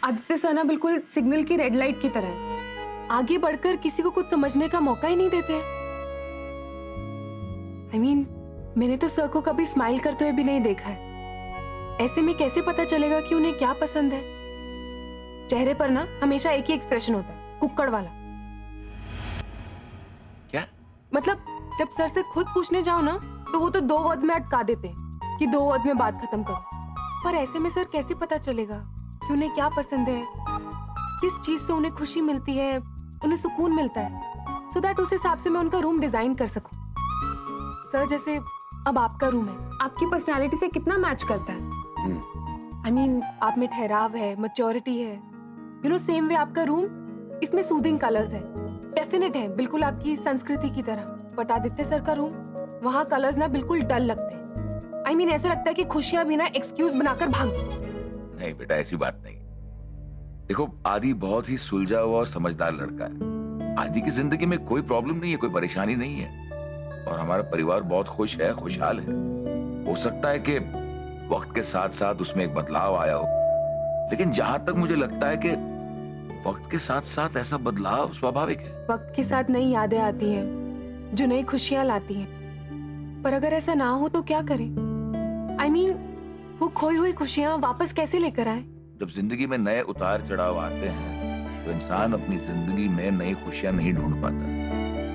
Aditya sir ना बिल्कुल signal की रेड लाइट की तरह है। आगे बढ़कर किसी को कुछ समझने का मौका ही नहीं देते। I mean, मैंने तो सर को कभी स्माइल करते हुए भी नहीं देखा है। ऐसे में कैसे पता चलेगा कि उन्हें क्या पसंद है? चेहरे पर ना हमेशा एक ही एक्सप्रेशन होता है, कुक्कड़ वाला। क्या? मतलब जब सर से खुद पूछने जाओ ना तो वो तो 2 वर्ड्स में अटका देते हैं कि 2 वर्ड्स में बात खत्म करो। पर ऐसे में सर कैसे पता चलेगा कि उन्हें क्या पसंद है, किस चीज से उन्हें खुशी मिलती है, उन्हें सुकून मिलता है, सो दैट उस हिसाब से मैं उनका रूम डिजाइन कर सकूं। सर जैसे अब आपका रूम है, आपकी पर्सनालिटी से कितना मैच करता है। I mean, आप में ठहराव है, मैच्योरिटी है। यू नो सेम वे आपका रूम, इसमें सूदिंग कलर्स है, डेफिनेट है, बिल्कुल आपकी संस्कृति की तरह। बट आदित्य सर का रूम, वहाँ कलर्स ना बिल्कुल डल लगते हैं। I mean, ऐसा लगता है कि खुशियां भी ना एक्सक्यूज बनाकर भाग जाए। नहीं बेटा, ऐसी बात नहीं। देखो, आदि बहुत ही सुलझा हुआ और समझदार लड़का है। आदि की जिंदगी में कोई प्रॉब्लम नहीं है, कोई परेशानी नहीं है, और हमारा परिवार बहुत खुश है, खुशहाल है। हो सकता है कि वक्त के साथ साथ उसमें एक बदलाव आया हो, लेकिन जहां तक मुझे लगता है कि वक्त के साथ साथ ऐसा बदलाव स्वाभाविक है। वक्त के साथ नई यादें आती हैं, जो नई खुशियां लाती हैं। पर अगर ऐसा ना हो तो क्या करें? I mean, वो खोई हुई खुशियां वापस कैसे लेकर आए? जब जिंदगी में नए उतार चढ़ाव आते हैं तो इंसान अपनी जिंदगी में नई खुशियां नहीं ढूंढ पाता।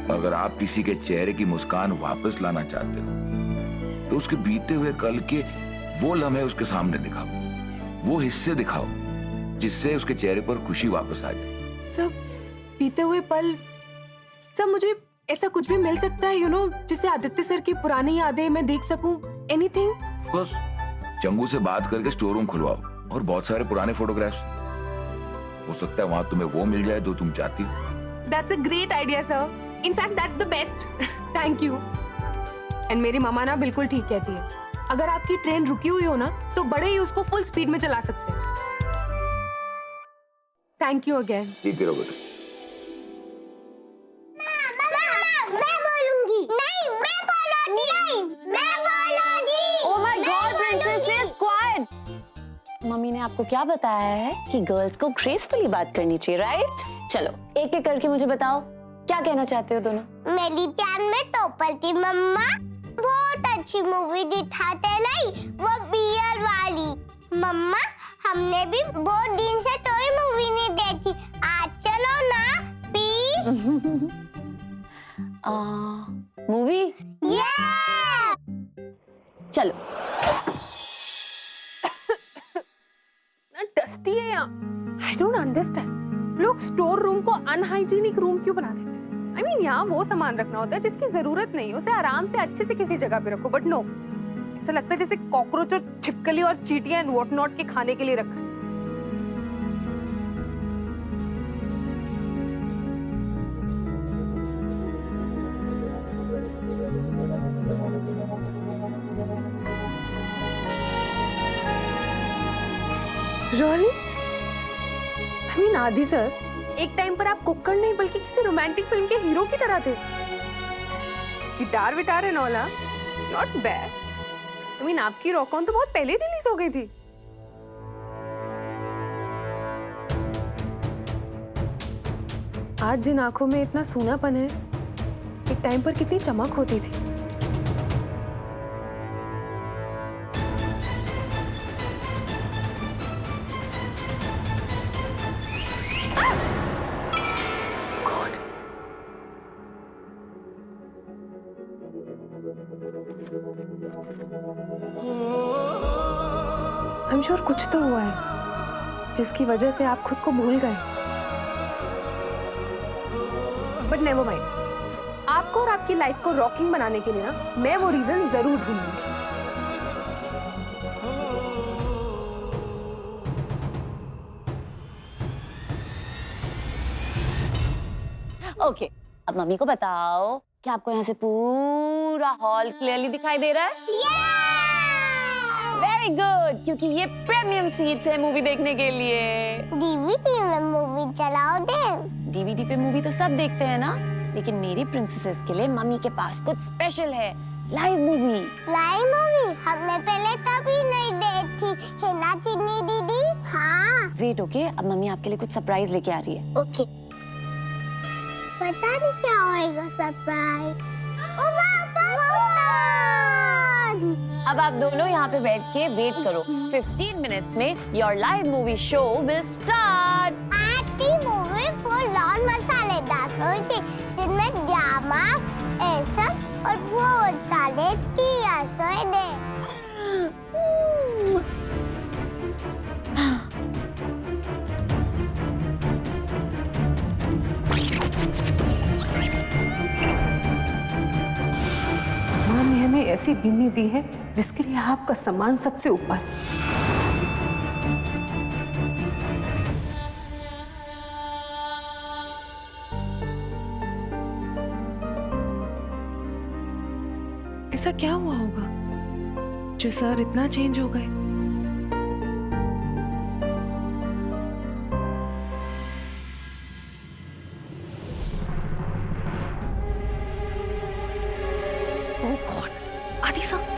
और अगर आप किसी के चेहरे की मुस्कान वापस लाना चाहते हो तो उसके बीते हुए कल के वो लम्हे उसके सामने दिखाओ, वो हिस्से दिखाओ जिससे उसके चेहरे पर खुशी वापस आ जाए। सब बीते हुए पल, सब मुझे ऐसा कुछ भी मिल सकता है, यू नो, जिससे आदित्य सर की पुरानी यादें मैं देख सकूं? एनीथिंग? ऑफ कोर्स, चंगू से बात करके स्टोर रूम खुलवाओ और बहुत सारे पुराने फोटोग्राफ्स। हो सकता है वहां तुम्हें वो मिल जाए जो तुम चाहती हो। That's a great idea, sir. In fact, that's the best. Thank you. And मेरी मामा ना बिल्कुल ठीक कहती है, अगर आपकी ट्रेन रुकी हुई हो ना तो बड़े ही उसको फुल स्पीड में चला सकते हैं। Thank you again. ठीक है बेटा। मैं बोलूंगी। नहीं, मैं बोलूंगी। नहीं, मैं बोलूंगी। Oh my God, princesses, quiet. Mummy ने आपको क्या बताया है कि गर्ल्स को ग्रेसफुली बात करनी चाहिए, राइट? चलो एक एक करके मुझे बताओ, क्या कहना चाहते हो दोनों? मेरी ध्यान में टोपर की मम्मा बहुत अच्छी मूवी दिखाते लाई, वो बियर वाली। मम्मा, हमने भी बहुत दिन से कोई मूवी नहीं देखी, आज चलो ना प्लीज। मूवी? चलो। ना डस्टी है यहाँ। आई डोंट अंडरस्टैंड, लोग स्टोर रूम को अनहाइजीनिक रूम क्यों बना देते हैं? I mean, यहाँ वो सामान रखना होता है जिसकी जरूरत नहीं है, उसे आराम से अच्छे से किसी जगह पे रखो। बट नो, ऐसा लगता है जैसे कॉकरोच और छिपकली और चींटियां एंड व्हाट नॉट के खाने के लिए रखा है। Really? I mean, आदि सर, एक टाइम पर आप कुक्कड़ नहीं बल्कि किसी रोमांटिक फिल्म के हीरो की तरह थे। गिटार विटार and all, not bad. I mean, आपकी रॉक ऑन तो बहुत पहले रिलीज हो गई थी। आज जिन आंखों में इतना सूनापन है, एक टाइम पर कितनी चमक होती थी। I'm sure कुछ तो हुआ है जिसकी वजह से आप खुद को भूल गए। बट नेवर माइंड, आपको और आपकी लाइफ को रॉकिंग बनाने के लिए ना मैं वो रीजन जरूर ढूंढूंगी। ओके, अब मम्मी को बताओ कि आपको यहाँ से पूरा हॉल क्लियरली दिखाई दे रहा है? वेरी गुड, क्योंकि ये प्रीमियम सीट्स है मूवी देखने के लिए। डीवीडी में मूवी चलाओ दे। डीवीडी पे मूवी तो सब देखते हैं ना, लेकिन मेरी प्रिंसेसेस के लिए मम्मी के पास कुछ स्पेशल है। Live movie. लाइव मूवी हमने पहले कभी नहीं देखी है ना चिन्नी दीदी। हाँ वेट ओके, अब मम्मी आपके लिए कुछ सरप्राइज लेके आ रही है। ओके। पता नहीं क्या होएगा सरप्राइज। ओ वाह अब आप दोनों यहाँ पे बैठ के वेट करो। 15 मिनट्स में your live movie show will start. आती मूवी फुल ऑन मसालेदार होती जिनमें ड्रामा, एक्शन और बहुत सारे टीआर दे। माँ ने हमें ऐसी बिन्नी दी है जिसके लिए आपका सम्मान सबसे ऊपर। ऐसा क्या हुआ होगा जो सर इतना चेंज हो गए? ओह गॉड, आदि सर।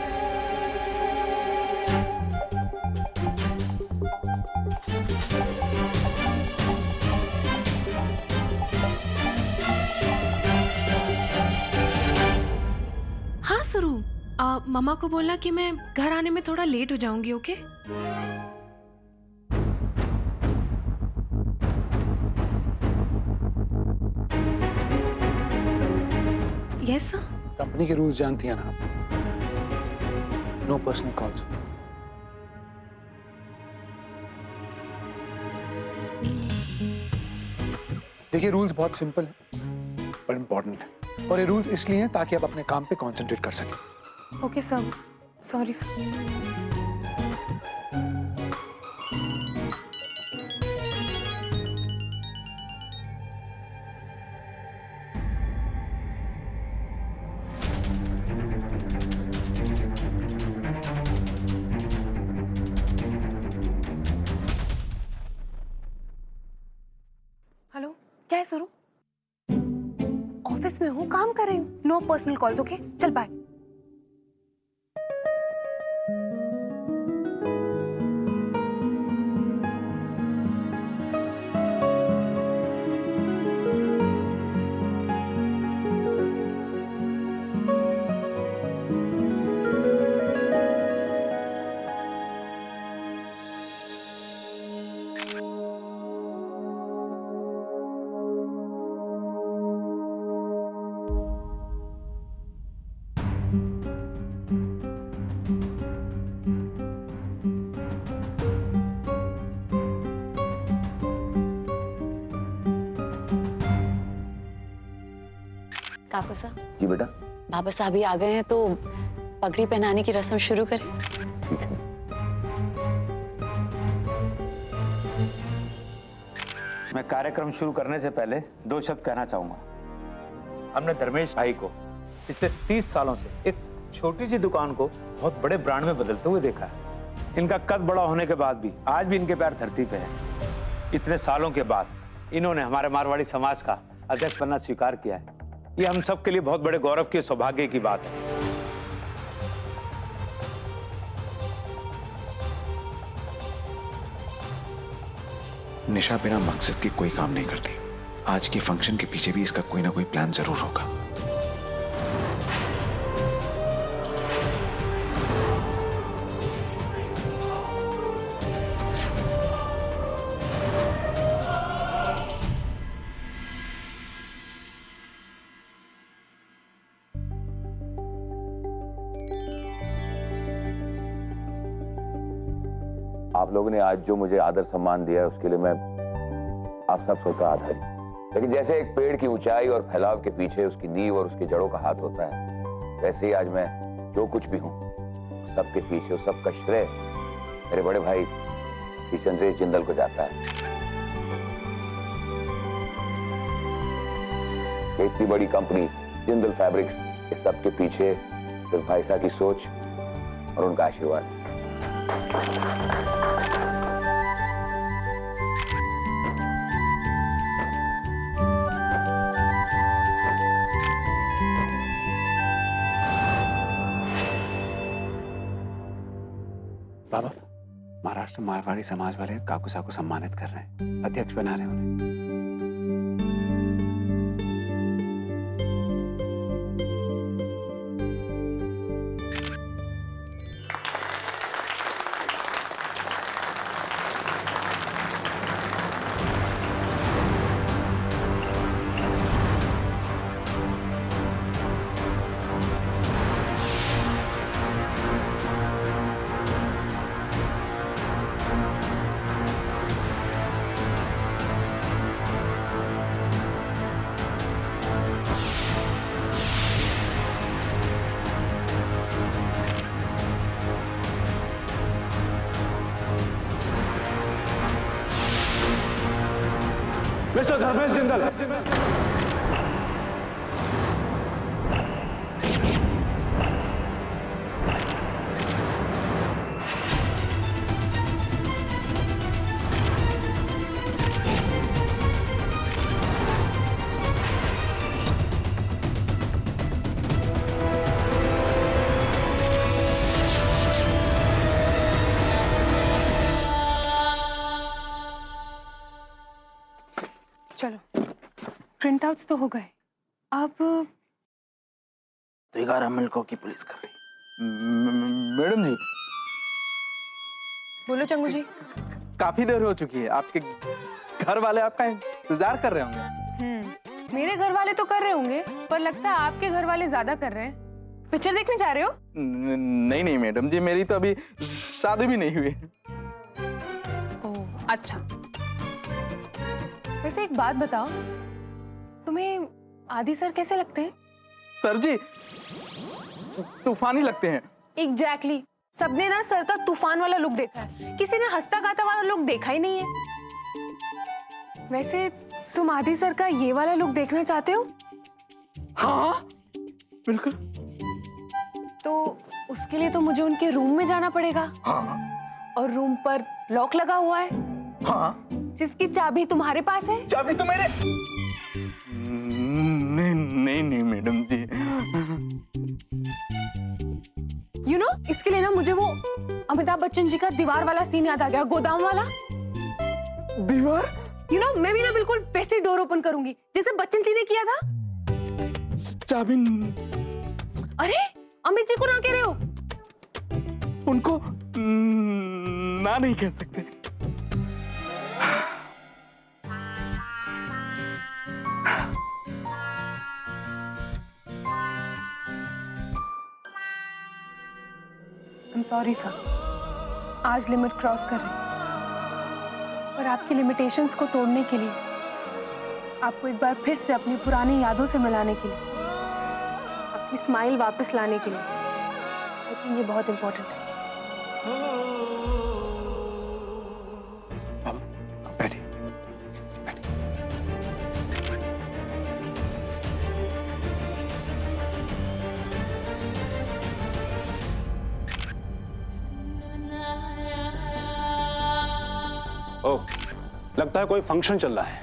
हाँ सरू, मम्मा को बोलना कि मैं घर आने में थोड़ा लेट हो जाऊंगी, ओके? Yes sir. कंपनी के रूल्स जानती हैं ना आप? No personal calls. देखिए रूल्स बहुत सिंपल है पर इम्पोर्टेंट है, और ये रूल्स इसलिए हैं ताकि आप अपने काम पे कंसंट्रेट कर सकें। Okay sir, sorry sir. Hello, क्या है सुरू? ऑफिस में हूँ, काम कर रही हूँ। No personal calls, okay? चल बाय। काको साहब, जी बेटा। बाबा साहब ही आ गए हैं तो पगड़ी पहनाने की रस्म शुरू करें। ठीक है। मैं कार्यक्रम शुरू करने से पहले 2 शब्द कहना चाहूंगा। हमने धर्मेश भाई को पिछले 30 सालों से एक छोटी सी दुकान को बहुत बड़े ब्रांड में बदलते हुए देखा है। इनका कद बड़ा होने के बाद भी आज भी इनके पैर धरती पे है। इतने सालों के बाद इन्होंने हमारे मारवाड़ी समाज का अध्यक्ष बनना स्वीकार किया है। ये हम सब के लिए बहुत बड़े गौरव की, सौभाग्य की बात है। निशा बिना मकसद के कोई काम नहीं करती। आज के फंक्शन के पीछे भी इसका कोई ना कोई प्लान जरूर होगा। आप लोगों ने आज जो मुझे आदर सम्मान दिया है उसके लिए मैं आप सब सबका आभारी। लेकिन जैसे एक पेड़ की ऊंचाई और फैलाव के पीछे उसकी नींव और उसकी जड़ों का हाथ होता है, वैसे ही आज मैं जो कुछ भी हूँ सबके पीछे सबका श्रेय मेरे बड़े भाई श्री चंद्रेश जिंदल को जाता है। इतनी बड़ी कंपनी जिंदल फैब्रिक्स, इस सब के पीछे सिर्फ भाई साहब की सोच और उनका आशीर्वाद। बाबा, महाराष्ट्र मारवाड़ी समाज वाले काकूसा को सम्मानित कर रहे हैं, अध्यक्ष बना रहे हैं उन्हें। मिस्टर धर्मेश जिंदल, चलो, प्रिंट आउट्स तो हो गए। अब तो 11 मिनट की पुलिस कर रही। मैडम जी, बोलो चंगू जी। काफी देर हो चुकी है, आपके घर वाले आपका इंतजार कर रहे होंगे। मेरे घर वाले तो कर रहे होंगे, पर लगता है आपके घर वाले ज्यादा कर रहे हैं। पिक्चर देखने जा रहे हो? नहीं नहीं मैडम जी, मेरी तो अभी शादी भी नहीं हुई। ओह, अच्छा। वैसे एक बात बताओ, तुम्हें आदि सर कैसे लगते हैं? सर जी तूफानी लगते हैं। एग्जैक्टली, सबने ना सर का तूफान वाला लुक देखा है, किसी ने हंसता गाता वाला लुक देखा ही नहीं है। वैसे तुम आदि सर का ये वाला लुक देखना चाहते हो? हाँ बिल्कुल। तो उसके लिए तो मुझे उनके रूम में जाना पड़ेगा। हाँ और रूम पर लॉक लगा हुआ है। हाँ। जिसकी चाबी तुम्हारे पास है? चाबी तो मेरे। नहीं नहीं नहीं मैडम जी। यू नो, इसके लिए ना मुझे वो अमिताभ बच्चन जी का दीवार वाला सीन याद आ गया, गोदाम वाला। दीवार? यू नो, मैं भी ना बिल्कुल वैसे डोर ओपन करूंगी जैसे बच्चन जी ने किया था। चाबी? अरे अमित जी को ना कह रहे हो? उनको ना नहीं कह सकते। I'm sorry सर, आज लिमिट क्रॉस कर रहे हैं। और आपकी लिमिटेशंस को तोड़ने के लिए, आपको एक बार फिर से अपनी पुरानी यादों से मिलाने के लिए, आपकी स्माइल वापस लाने के लिए, आई थिंक ये बहुत इंपॉर्टेंट है। बैठिए। ओह, लगता है कोई फंक्शन चल रहा है।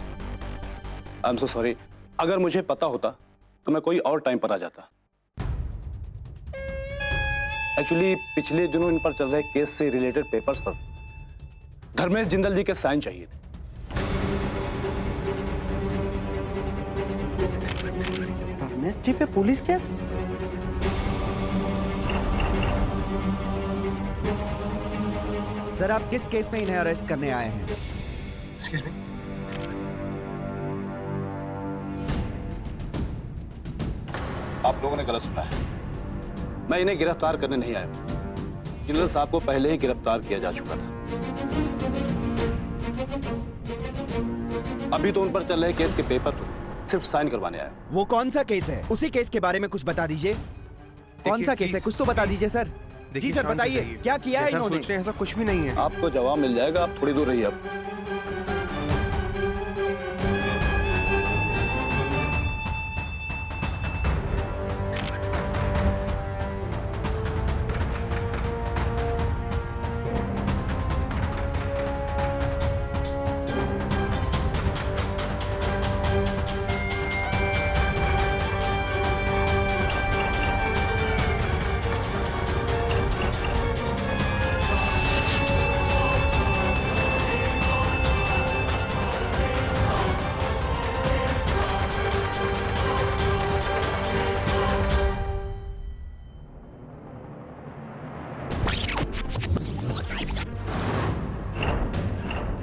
आई एम सो सॉरी, अगर मुझे पता होता तो मैं कोई और टाइम पर आ जाता। एक्चुअली पिछले दिनों इन पर चल रहे केस से रिलेटेड पेपर्स पर धर्मेश जिंदल जी के साइन चाहिए थे। धर्मेश जी पे पुलिस केस? सर, आप किस केस में इन्हें अरेस्ट करने आए हैं? Excuse me. आप लोगों ने गलत सुना है, मैं इन्हें गिरफ्तार करने नहीं आया। जिंदल साहब को पहले ही गिरफ्तार किया जा चुका था। अभी तो उन पर चल रहे केस के पेपर पर सिर्फ साइन करवाने आया। वो कौन सा केस है? उसी केस के बारे में कुछ बता दीजिए। कौन सा केस है? कुछ तो बता दीजिए सर। जी सर, बताइए क्या किया है इन्होंने? ऐसा कुछ भी नहीं है। आपको जवाब मिल जाएगा, आप थोड़ी दूर रहिए अब।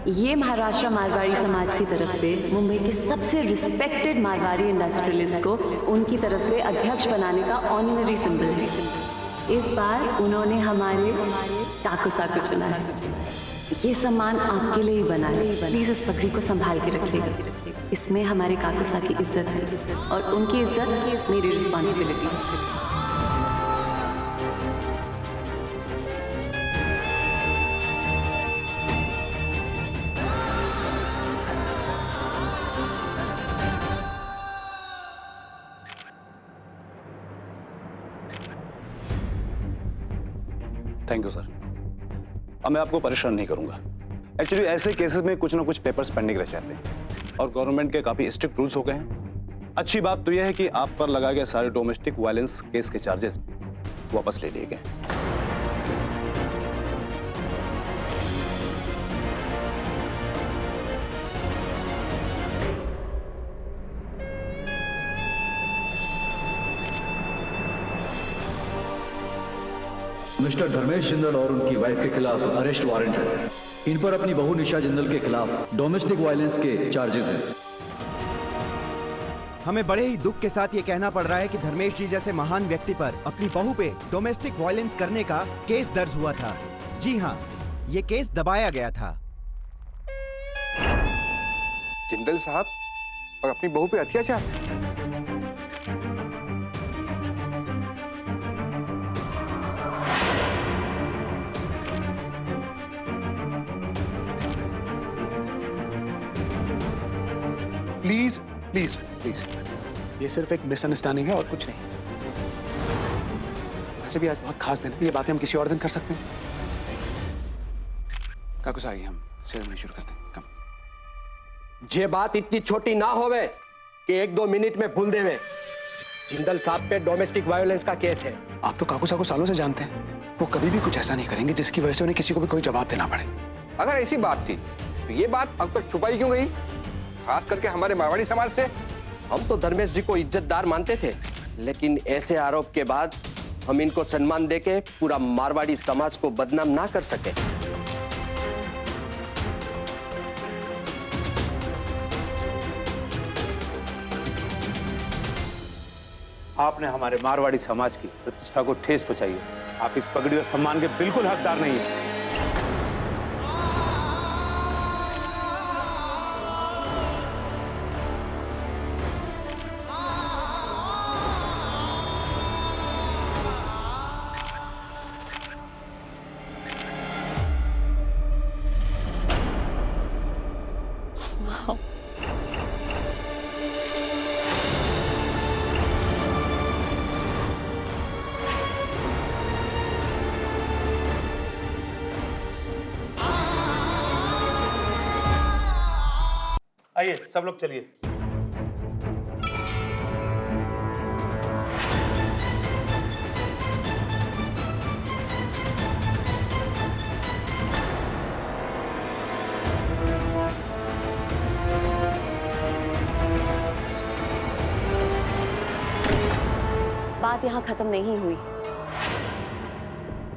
ये महाराष्ट्र मारवाड़ी समाज की तरफ से मुंबई के सबसे रिस्पेक्टेड मारवाड़ी इंडस्ट्रियलिस्ट को उनकी तरफ से अध्यक्ष बनाने का ऑनररी सिंबल है। इस बार उन्होंने हमारे काकुसा को चुना है। ये सम्मान आपके लिए ही बना है। प्लीज इस पगड़ी को संभाल के रखिएगा। इसमें हमारे काकुसा की इज्जत है और उनकी इज्जत मेरी रिस्पॉन्सिबिलिटी है। Thank you sir. अब मैं आपको परेशान नहीं करूंगा। एक्चुअली ऐसे केसेस में कुछ ना कुछ पेपर्स पेंडिंग रह जाते हैं और गवर्नमेंट के काफी स्ट्रिक्ट रूल्स हो गए हैं। अच्छी बात तो यह है कि आप पर लगाए गए सारे डोमेस्टिक वायलेंस केस के चार्जेस वापस ले लिए गए। मिस्टर धर्मेश जिंदल और उनकी वाइफ के खिलाफ अरेस्ट वारंट है। इन पर अपनी बहू निशा जिंदल के खिलाफ डोमेस्टिक वायलेंस के चार्जेस हैं। हमें बड़े ही दुख के साथ ये कहना पड़ रहा है कि धर्मेश जी जैसे महान व्यक्ति पर अपनी बहू पे डोमेस्टिक वायलेंस करने का केस दर्ज हुआ था। जी हाँ, ये केस दबाया गया था। जिंदल साहब और अपनी बहू पे अत्याचार? प्लीज प्लीज प्लीज, ये सिर्फ एक मिसअंडरस्टैंडिंग है और कुछ नहीं। वैसे भी आज बहुत खास दिन है, ये बातें हम किसी और दिन कर सकते हैं। काकुस आइए, हम सेरेमनी शुरू करते हैं। कम। ये बात इतनी छोटी ना होवे कि 1-2 मिनट में भूल देवे। जिंदल साहब पे डोमेस्टिक वायलेंस का केस है। आप तो काकुसा को सालों से जानते हैं, वो कभी भी कुछ ऐसा नहीं करेंगे जिसकी वजह से उन्हें किसी को भी कोई जवाब देना पड़े। अगर ऐसी बात थी तो ये बात अब तक छुपाई क्यों गई, खास करके हमारे मारवाड़ी समाज से? हम तो धर्मेश जी को इज्जतदार मानते थे, लेकिन ऐसे आरोप के बाद हम इनको सम्मान देके पूरा मारवाड़ी समाज को बदनाम ना कर सके। आपने हमारे मारवाड़ी समाज की प्रतिष्ठा को ठेस पहुंचाई है। आप इस पगड़ी और सम्मान के बिल्कुल हकदार नहीं है। आइए सब लोग चलिए। बात यहाँ खत्म नहीं हुई।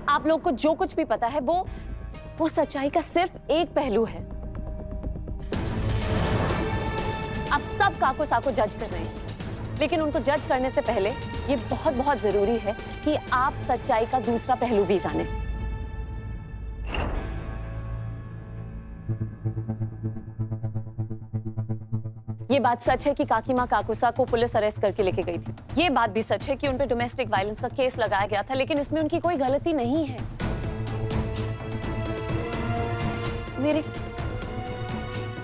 आप लोग को जो कुछ भी पता है वो सच्चाई का सिर्फ एक पहलू है। आप सब काकुसा को जज कर रहे हैं, लेकिन उनको जज करने से पहले ये बहुत बहुत जरूरी है कि आप सच्चाई का दूसरा पहलू भी जानें। ये बात सच है कि काकीमा काकुसा को पुलिस अरेस्ट करके लेके गई थी। ये बात भी सच है कि उन पे डोमेस्टिक वायलेंस का केस लगाया गया था, लेकिन इसमें उनकी कोई गलती नहीं है।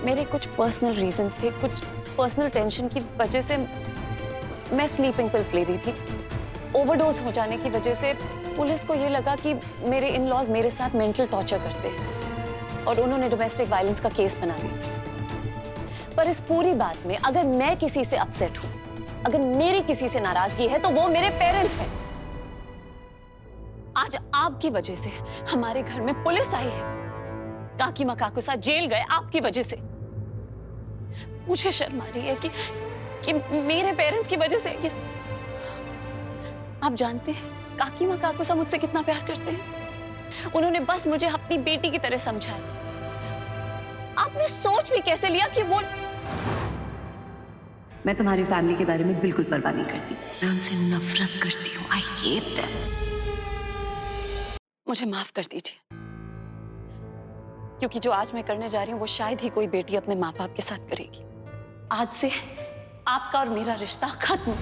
मेरे कुछ पर्सनल रीजंस थे, कुछ पर्सनल टेंशन की वजह से मैं स्लीपिंग पिल्स ले रही थी। ओवरडोज हो जाने की वजह से पुलिस को ये लगा कि मेरे इन-लॉज मेरे साथ मेंटल टॉर्चर करते हैं और उन्होंने डोमेस्टिक वायलेंस का केस बना लिया। पर इस पूरी बात में अगर मैं किसी से अपसेट हूं, अगर मेरी किसी से नाराजगी है, तो वो मेरे पेरेंट्स हैं। आज आपकी वजह से हमारे घर में पुलिस आई है। काकीमा काकुसा जेल गए आपकी वजह से। मुझे शर्म आ रही है कि मेरे पेरेंट्स की वजह से आप जानते हैं काकीमा काकुसा मुझसे कितना प्यार करते हैं। उन्होंने बस मुझे अपनी बेटी की तरह समझा है। आपने सोच भी कैसे लिया कि वो मैं तुम्हारी फैमिली के बारे में बिल्कुल परवाह नहीं करती। मैं उनसे नफरत करती हूँ। I hate them. मुझे माफ कर दीजिए, क्योंकि जो आज मैं करने जा रही हूँ वो शायद ही कोई बेटी अपने माँ बाप के साथ करेगी। आज से आपका और मेरा रिश्ता खत्म।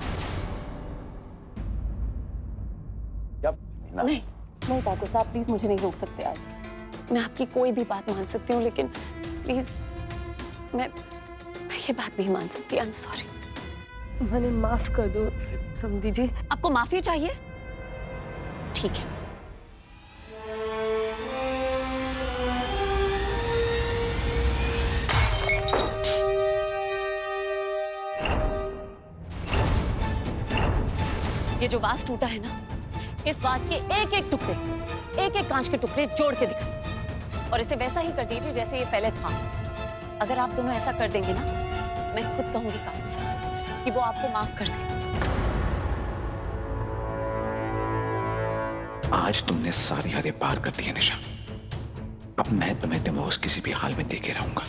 नहीं नहीं ठाकुर साहब, प्लीज मुझे नहीं रोक सकते आज। मैं आपकी कोई भी बात मान सकती हूँ, लेकिन प्लीज मैं ये बात नहीं मान सकती। I am sorry. मैंने माफ कर दो समधी जी। आपको माफी चाहिए? ठीक है। ये जो वास टूटा है ना, इस वास के एक एक टुकड़े, एक एक कांच के टुकड़े जोड़ के दिखा, और इसे वैसा ही कर दीजिए जैसे ये पहले था। अगर आप दोनों ऐसा कर देंगे ना, मैं खुद कहूंगी कानून से कि वो आपको माफ कर दे। आज तुमने सारी हदें पार कर दी है निशा। अब मैं तुम्हें डिवोर्स किसी भी हाल में दे के रहूंगा।